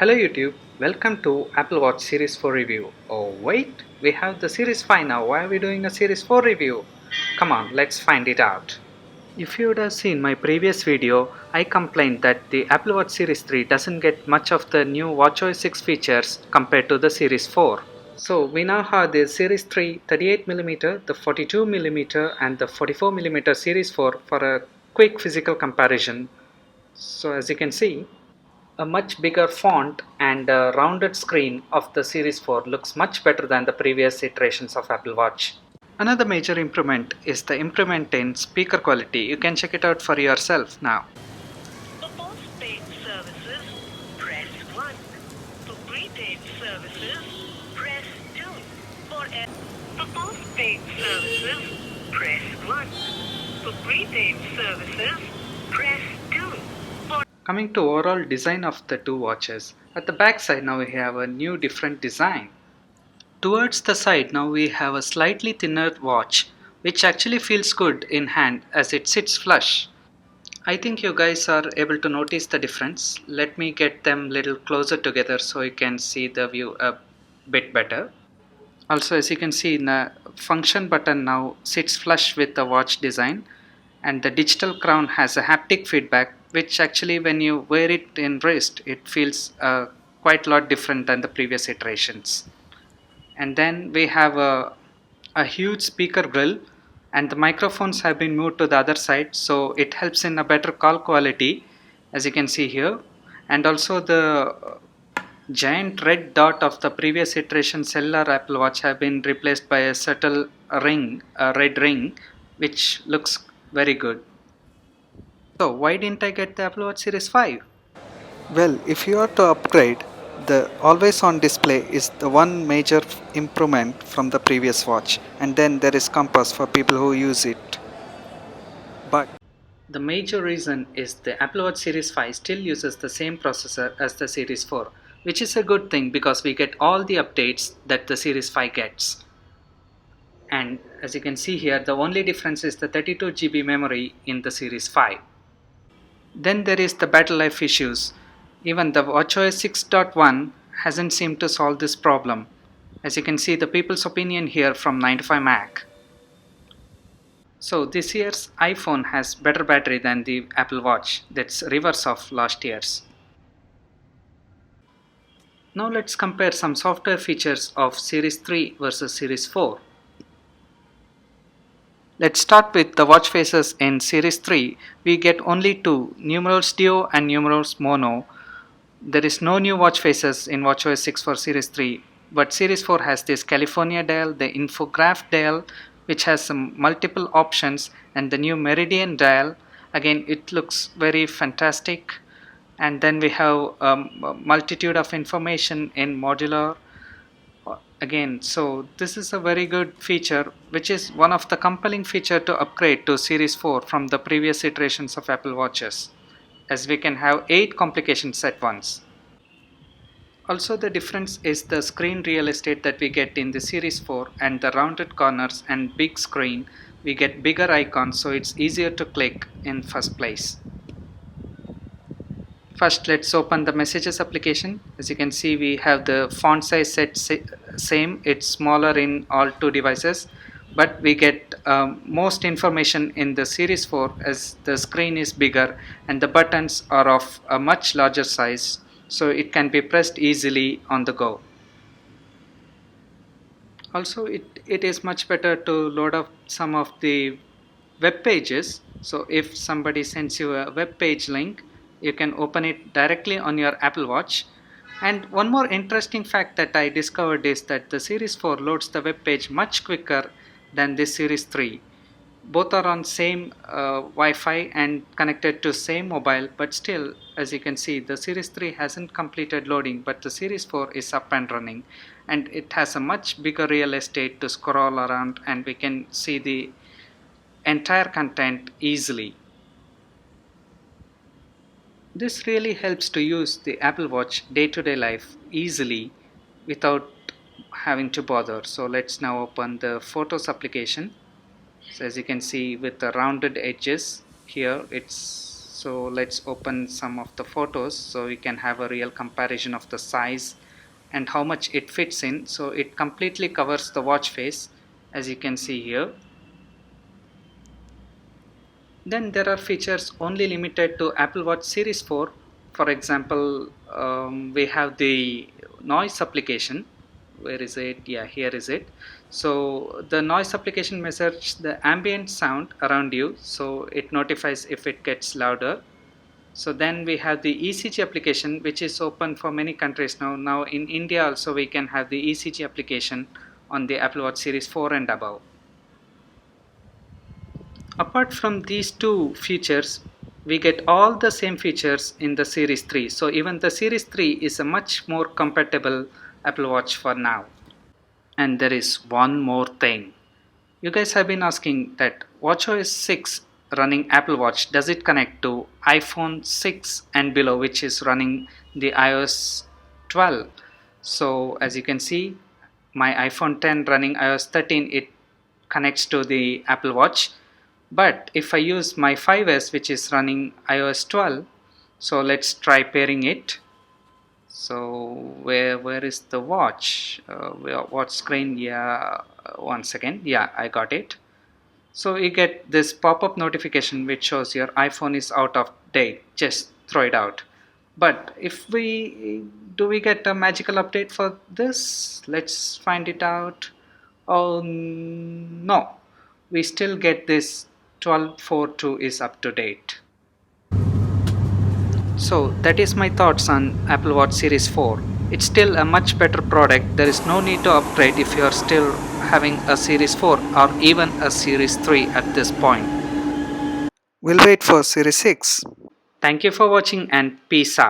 Hello YouTube, welcome to Apple Watch Series 4 review. Oh wait, we have the Series 5 now. Why are we doing a Series 4 review? Come on, let's find it out. If you would have seen my previous video, I complained that the Apple Watch Series 3 doesn't get much of the new WatchOS 6 features compared to the Series 4. So we now have the Series 3 38mm, the 42mm and the 44mm Series 4 for a quick physical comparison. So as you can see, a much bigger font and a rounded screen of the Series 4 looks much better than the previous iterations of Apple Watch. Another major improvement is the improvement in speaker quality. You can check it out for yourself now. For postpaid services, press 1. For prepaid services, press 2. For postpaid services, press 1. For prepaid services, press 2. Coming to overall design of the two watches, at the back side now we have a new different design. Towards the side now we have a slightly thinner watch which actually feels good in hand as it sits flush. I think you guys are able to notice the difference. Let me get them little closer together so you can see the view a bit better. Also, as you can see, the function button now sits flush with the watch design, and the digital crown has a haptic feedback which actually when you wear it in wrist it feels quite a lot different than the previous iterations. And then we have a huge speaker grill, and the microphones have been moved to the other side so it helps in a better call quality as you can see here. And also the giant red dot of the previous iteration cellular Apple Watch have been replaced by a subtle ring, a red ring, which looks very good. So why didn't I get the Apple Watch Series 5? Well, if you are to upgrade, the always on display is the one major improvement from the previous watch, and then there is compass for people who use it. But the major reason is the Apple Watch Series 5 still uses the same processor as the Series 4, which is a good thing because we get all the updates that the Series 5 gets. And as you can see here, the only difference is the 32 GB memory in the Series 5. Then there is the battery life issues. Even the WatchOS 6.1 hasn't seemed to solve this problem. As you can see, the people's opinion here from 9to5Mac. So this year's iPhone has better battery than the Apple Watch. That's reverse of last year's. Now let's compare some software features of Series 3 versus Series 4. Let's start with the watch faces in Series 3. We get only two, numerals duo and numerals mono. There is no new watch faces in WatchOS 6 for Series 3, but Series 4 has this California dial, the infograph dial, which has some multiple options, and the new Meridian dial. Again, it looks very fantastic. And then we have a multitude of information in modular. Again, so this is a very good feature, which is one of the compelling feature to upgrade to Series 4 from the previous iterations of Apple Watches, as we can have 8 complications at once. Also, the difference is the screen real estate that we get in the Series 4 and the rounded corners and big screen. We get bigger icons so it's easier to click in first place. First, let's open the messages application. As you can see, we have the font size set same. It's smaller in all two devices, but we get most information in the Series 4 as the screen is bigger and the buttons are of a much larger size, so it can be pressed easily on the go. Also, it is much better to load up some of the web pages. So if somebody sends you a web page link, you can open it directly on your Apple Watch. And one more interesting fact that I discovered is that the Series 4 loads the web page much quicker than this Series 3. Both are on same Wi-Fi and connected to same mobile, but still, as you can see, the Series 3 hasn't completed loading, but the Series 4 is up and running, and it has a much bigger real estate to scroll around, and we can see the entire content easily. This really helps to use the Apple Watch day-to-day life easily without having to bother. So let's now open the Photos application. So as you can see, with the rounded edges here, it's So let's open some of the photos so we can have a real comparison of the size and how much it fits in. So it completely covers the watch face, as you can see here. Then there are features only limited to Apple Watch Series 4. For example, we have the noise application. Where is it? Yeah, here is it. So the noise application measures the ambient sound around you, so it notifies if it gets louder. So then we have the ECG application, which is open for many countries now. Now in India also we can have the ECG application on the Apple Watch Series 4 and above. Apart from these two features, we get all the same features in the Series 3. So even the Series 3 is a much more compatible Apple Watch for now. And there is one more thing. You guys have been asking that WatchOS 6 running Apple Watch, does it connect to iPhone 6 and below, which is running the iOS 12? So as you can see, my iPhone 10 running iOS 13, it connects to the Apple Watch. But if I use my 5S, which is running iOS 12, so let's try pairing it. So where is the watch? Watch screen? Yeah, one second. Yeah, I got it. So you get this pop-up notification which shows your iPhone is out of date. Just throw it out. But if we do, we get a magical update for this? Let's find it out. Oh no, we still get this 12.4.2 is up to date. So that is my thoughts on Apple Watch Series 4. It's still a much better product. There is no need to upgrade if you are still having a Series 4 or even a Series 3 at this point. We'll wait for Series 6. Thank you for watching and peace out.